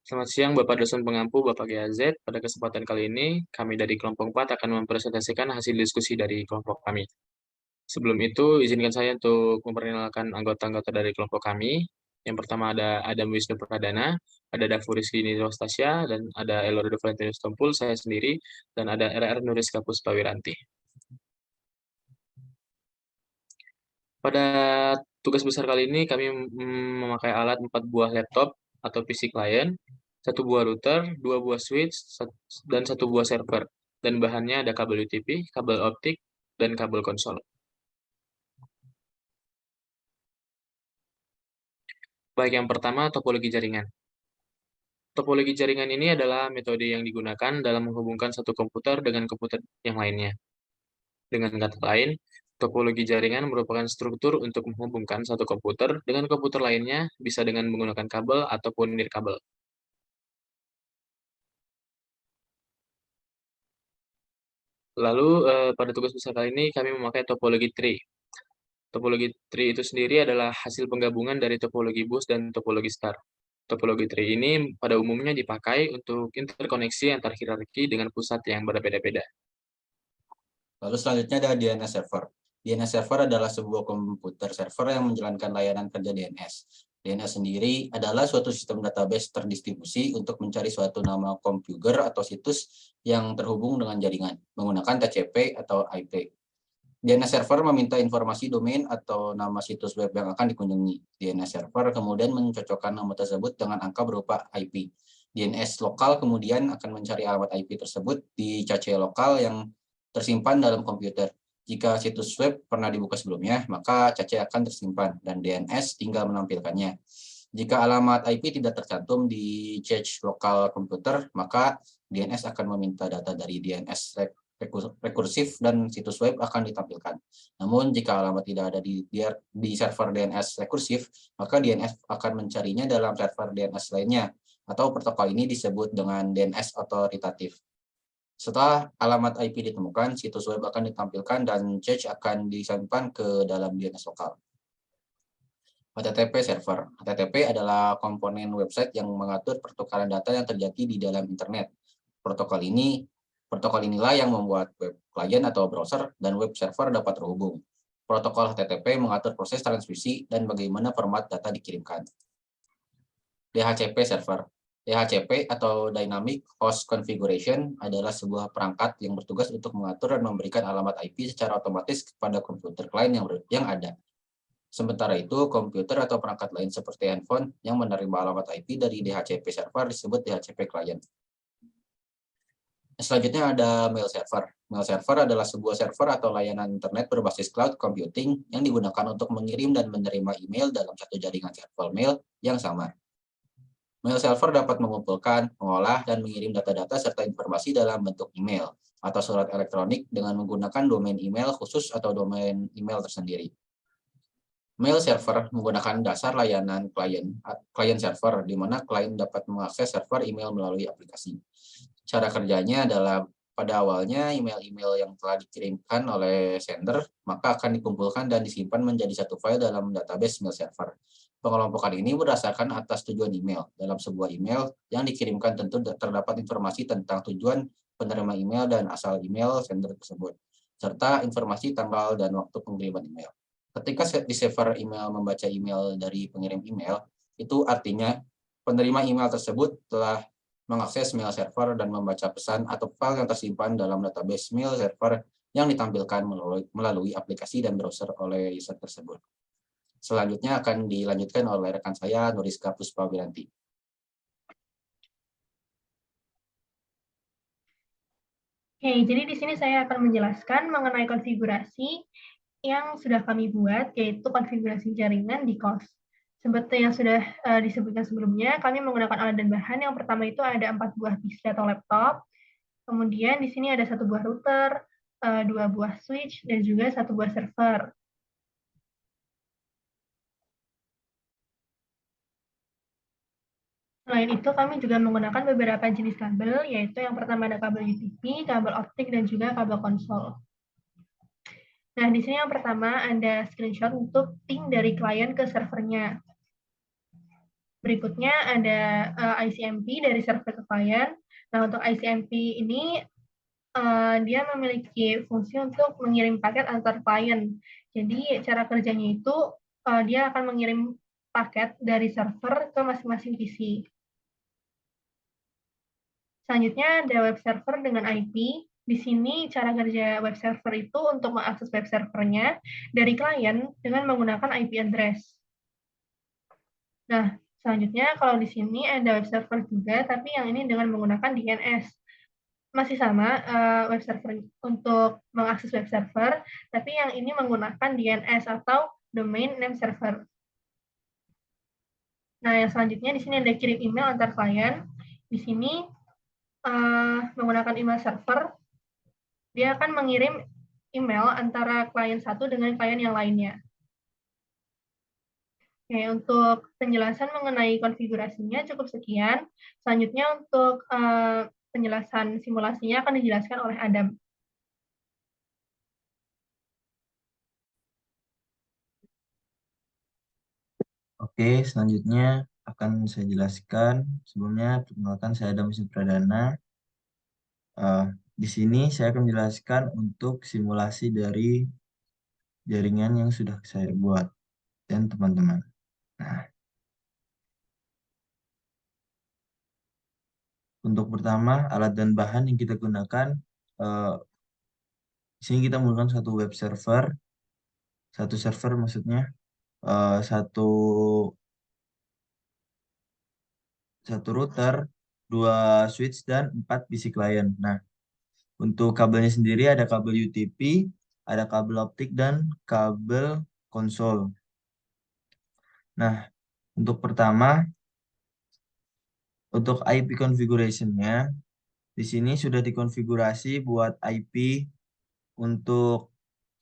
Selamat siang Bapak dosen pengampu, Bapak GAZ. Pada kesempatan kali ini, kami dari kelompok 4 akan mempresentasikan hasil diskusi dari kelompok kami. Sebelum itu, izinkan saya untuk memperkenalkan anggota-anggota dari kelompok kami. Yang pertama ada Adam Wisnu Pradana, ada Dafur Rizky Nirwastasya, dan ada Elordo Valentinus Tompul, saya sendiri, dan ada RR Nuriska Puspawiranti. Pada tugas besar kali ini, kami memakai alat 4 buah laptop atau PC client, 1 buah router, 2 buah switch, dan 1 buah server. Dan bahannya ada kabel UTP, kabel optik, dan kabel konsol. Baik, yang pertama, topologi jaringan. Topologi jaringan ini adalah metode yang digunakan dalam menghubungkan satu komputer dengan komputer yang lainnya. Dengan kata lain, topologi jaringan merupakan struktur untuk menghubungkan satu komputer dengan komputer lainnya, bisa dengan menggunakan kabel ataupun nirkabel. Lalu, pada tugas besar kali ini kami memakai topologi tree. Topologi tree itu sendiri adalah hasil penggabungan dari topologi bus dan topologi star. Topologi tree ini pada umumnya dipakai untuk interkoneksi antar hierarki dengan pusat yang berbeda-beda. Lalu selanjutnya ada DNS server. DNS server adalah sebuah komputer server yang menjalankan layanan kerja DNS. DNS sendiri adalah suatu sistem database terdistribusi untuk mencari suatu nama komputer atau situs yang terhubung dengan jaringan menggunakan TCP atau IP. DNS server meminta informasi domain atau nama situs web yang akan dikunjungi. DNS server kemudian mencocokkan nama tersebut dengan angka berupa IP. DNS lokal kemudian akan mencari alamat IP tersebut di cache lokal yang tersimpan dalam komputer. Jika situs web pernah dibuka sebelumnya, maka cache akan tersimpan dan DNS tinggal menampilkannya. Jika alamat IP tidak tercantum di cache lokal komputer, maka DNS akan meminta data dari DNS rekursif dan situs web akan ditampilkan. Namun jika alamat tidak ada di server DNS rekursif, maka DNS akan mencarinya dalam server DNS lainnya, atau protokol ini disebut dengan DNS otoritatif. Setelah alamat IP ditemukan, situs web akan ditampilkan dan cache akan disimpan ke dalam DNS lokal. HTTP server. HTTP adalah komponen website yang mengatur pertukaran data yang terjadi di dalam internet. Protokol inilah yang membuat web client atau browser dan web server dapat terhubung. Protokol HTTP mengatur proses transmisi dan bagaimana format data dikirimkan. DHCP server. DHCP atau Dynamic Host Configuration adalah sebuah perangkat yang bertugas untuk mengatur dan memberikan alamat IP secara otomatis kepada komputer klien yang ada. Sementara itu, komputer atau perangkat lain seperti handphone yang menerima alamat IP dari DHCP server disebut DHCP client. Selanjutnya ada mail server. Mail server adalah sebuah server atau layanan internet berbasis cloud computing yang digunakan untuk mengirim dan menerima email dalam satu jaringan server mail yang sama. Mail server dapat mengumpulkan, mengolah, dan mengirim data-data serta informasi dalam bentuk email atau surat elektronik dengan menggunakan domain email khusus atau domain email tersendiri. Mail server menggunakan dasar layanan client server, di mana klien dapat mengakses server email melalui aplikasi. Cara kerjanya adalah pada awalnya email-email yang telah dikirimkan oleh sender, maka akan dikumpulkan dan disimpan menjadi satu file dalam database mail server. Pengelompokan ini berdasarkan atas tujuan email. Dalam sebuah email yang dikirimkan tentu terdapat informasi tentang tujuan penerima email dan asal email sender tersebut, serta informasi tanggal dan waktu pengiriman email. Ketika di server email membaca email dari pengirim email, itu artinya penerima email tersebut telah mengakses mail server dan membaca pesan atau file yang tersimpan dalam database mail server yang ditampilkan melalui aplikasi dan browser oleh user tersebut. Selanjutnya akan dilanjutkan oleh rekan saya, Nuriska Puspawiranti. Oke, jadi di sini saya akan menjelaskan mengenai konfigurasi yang sudah kami buat, yaitu konfigurasi jaringan di COS. Seperti yang sudah disebutkan sebelumnya, kami menggunakan alat dan bahan. Yang pertama itu ada 4 buah PC atau laptop. Kemudian di sini ada 1 buah router, 2 buah switch, dan juga 1 buah server. Selain itu, kami juga menggunakan beberapa jenis kabel, yaitu yang pertama ada kabel UTP, kabel optik, dan juga kabel konsol. Nah, di sini yang pertama ada screenshot untuk ping dari klien ke servernya. Berikutnya ada ICMP dari server ke klien. Nah, untuk ICMP ini dia memiliki fungsi untuk mengirim paket antar klien. Jadi cara kerjanya itu dia akan mengirim paket dari server ke masing-masing PC. Selanjutnya ada web server dengan IP. Di sini cara kerja web server itu untuk mengakses web servernya dari klien dengan menggunakan IP address. Nah, selanjutnya kalau di sini ada web server juga, tapi yang ini dengan menggunakan DNS. Masih sama web server untuk mengakses web server, tapi yang ini menggunakan DNS atau domain name server. Nah, yang selanjutnya di sini ada kirim email antar klien. Di sini menggunakan email server, dia akan mengirim email antara klien satu dengan klien yang lainnya. Oke, untuk penjelasan mengenai konfigurasinya cukup sekian. Selanjutnya untuk penjelasan simulasinya akan dijelaskan oleh Adam. Oke, selanjutnya akan saya jelaskan. Sebelumnya, perkenalkan saya Adam Wisnu Pradana. Di sini saya akan menjelaskan untuk simulasi dari jaringan yang sudah saya buat dan teman-teman. Nah, untuk pertama, alat dan bahan yang kita gunakan, di sini kita menggunakan satu server maksudnya, satu router, 2 switch, dan 4 PC client. Nah, untuk kabelnya sendiri ada kabel UTP, ada kabel optik, dan kabel konsol. Nah, untuk pertama, untuk IP configuration-nya, di sini sudah dikonfigurasi buat IP untuk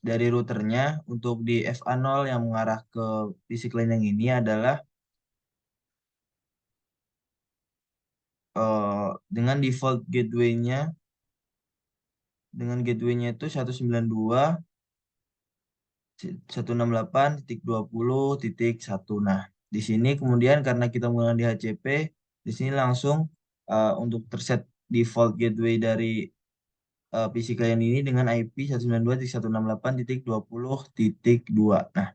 dari routernya. Untuk di FA0 yang mengarah ke PC client yang ini adalah dengan default gateway-nya, itu 192.168.20.1. Nah, di sini kemudian karena kita menggunakan DHCP, di sini langsung untuk terset default gateway dari PC client ini dengan IP 192.168.20.2. Nah,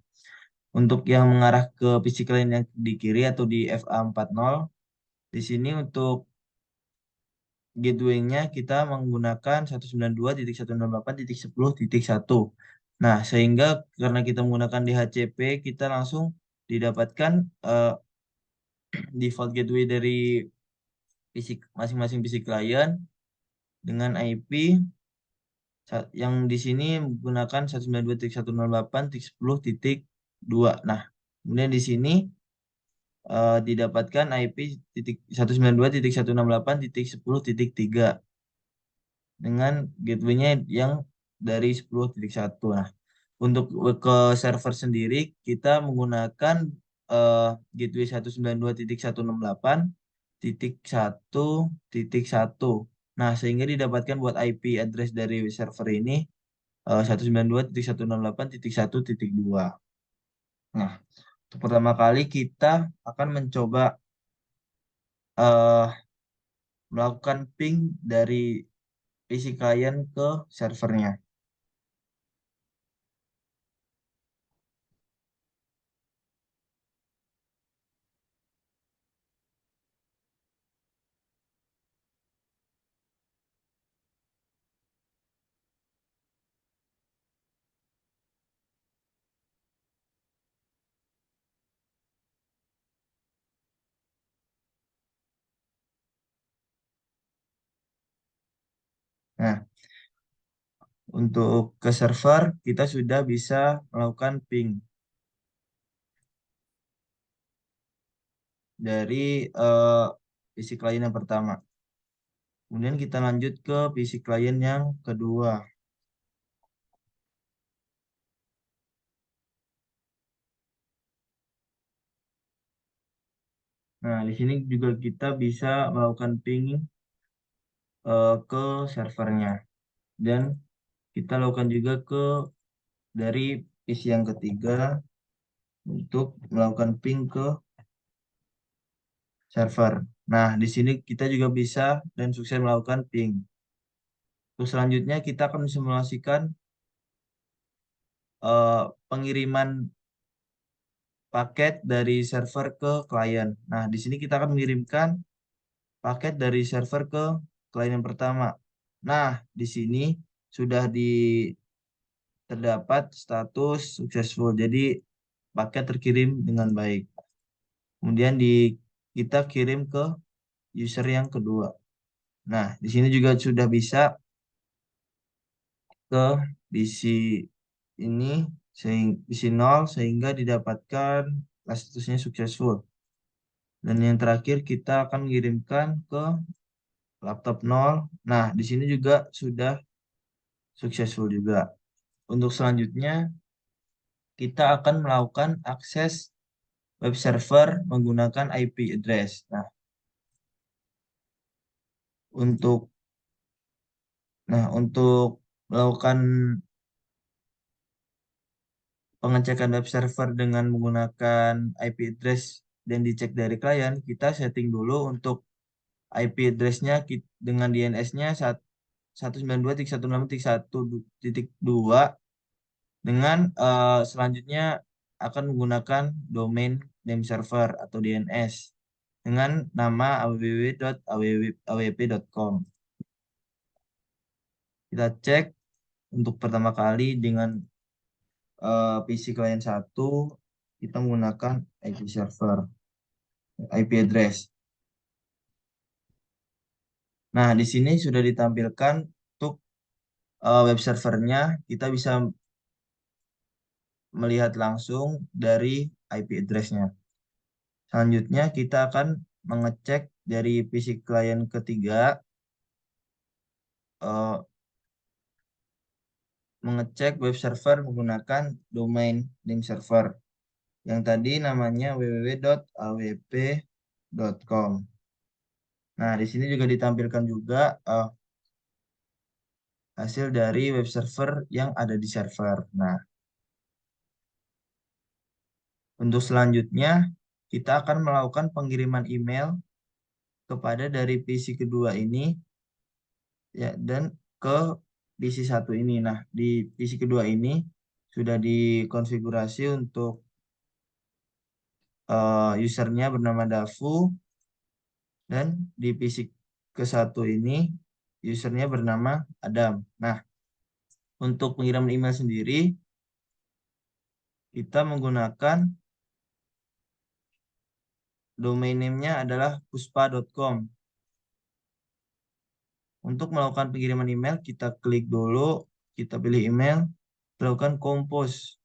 untuk yang mengarah ke PC client yang di kiri atau di FA40, di sini untuk gateway-nya kita menggunakan 192.168.10.1. Nah, sehingga karena kita menggunakan DHCP, kita langsung didapatkan default gateway dari masing-masing PC client dengan IP yang di sini menggunakan 192.168.10.2. Nah, kemudian di sini didapatkan IP 192.168.10.3 dengan gateway-nya yang dari 10.1. Nah, untuk ke server sendiri kita menggunakan gateway 192.168.1.1. Nah, sehingga didapatkan buat IP address dari server ini 192.168.1.2. Nah, untuk pertama kali kita akan mencoba melakukan ping dari PC client ke servernya. Nah, untuk ke server kita sudah bisa melakukan ping dari PC client yang pertama. Kemudian kita lanjut ke PC client yang kedua. Nah, di sini juga kita bisa melakukan ping ke servernya. Dan kita lakukan juga dari PC yang ketiga untuk melakukan ping ke server. Nah, di sini kita juga bisa dan sukses melakukan ping. Terus selanjutnya kita akan mensimulasikan pengiriman paket dari server ke klien. Nah, di sini kita akan mengirimkan paket dari server ke klien yang pertama. Nah, di sini sudah terdapat status successful. Jadi paket terkirim dengan baik. Kemudian kita kirim ke user yang kedua. Nah, di sini juga sudah bisa ke PC ini PC 0 sehingga didapatkan statusnya successful. Dan yang terakhir kita akan mengirimkan ke laptop 0. Nah, di sini juga sudah successful juga. Untuk selanjutnya kita akan melakukan akses web server menggunakan IP address. Untuk untuk melakukan pengecekan web server dengan menggunakan IP address dan dicek dari klien, kita setting dulu untuk IP address-nya dengan DNS-nya 192.168.1.2 dengan selanjutnya akan menggunakan domain name server atau DNS dengan nama www.awp.com. Kita cek untuk pertama kali dengan PC klien 1 kita menggunakan IP server, IP address. Nah, di sini sudah ditampilkan untuk web servernya, kita bisa melihat langsung dari IP address-nya. Selanjutnya kita akan mengecek dari PC klien ketiga, mengecek web server menggunakan domain name server yang tadi namanya www.awp.com. Nah, di sini juga ditampilkan juga hasil dari web server yang ada di server. Nah, untuk selanjutnya kita akan melakukan pengiriman email kepada dari PC kedua ini ya dan ke PC satu ini. Nah, di PC kedua ini sudah dikonfigurasi untuk usernya bernama Dafu dan di PC ke satu ini usernya bernama Adam. Nah, untuk pengiriman email sendiri kita menggunakan domain name-nya adalah puspa.com. Untuk melakukan pengiriman email, kita klik dulu, kita pilih email, lakukan compose.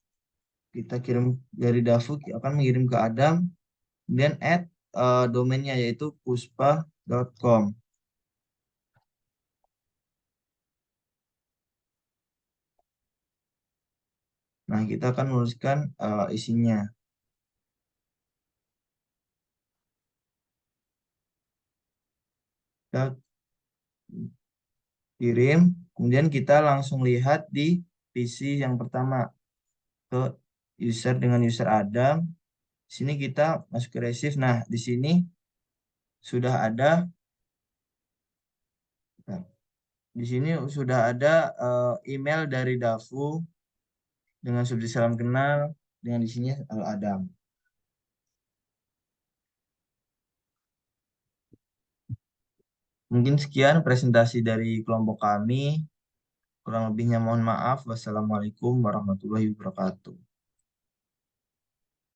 Kita kirim dari Dafu, akan mengirim ke Adam, kemudian add domainnya yaitu puspa.com. Nah, kita akan menuliskan isinya. Kita kirim, kemudian kita langsung lihat di PC yang pertama ke user dengan user Adam. Di sini kita masuk ke receive. Nah, di sini sudah ada nah, di sini sudah ada email dari Dafu dengan subjek salam kenal dengan di sini Adam. Mungkin sekian presentasi dari kelompok kami. Kurang lebihnya mohon maaf. Wassalamualaikum warahmatullahi wabarakatuh.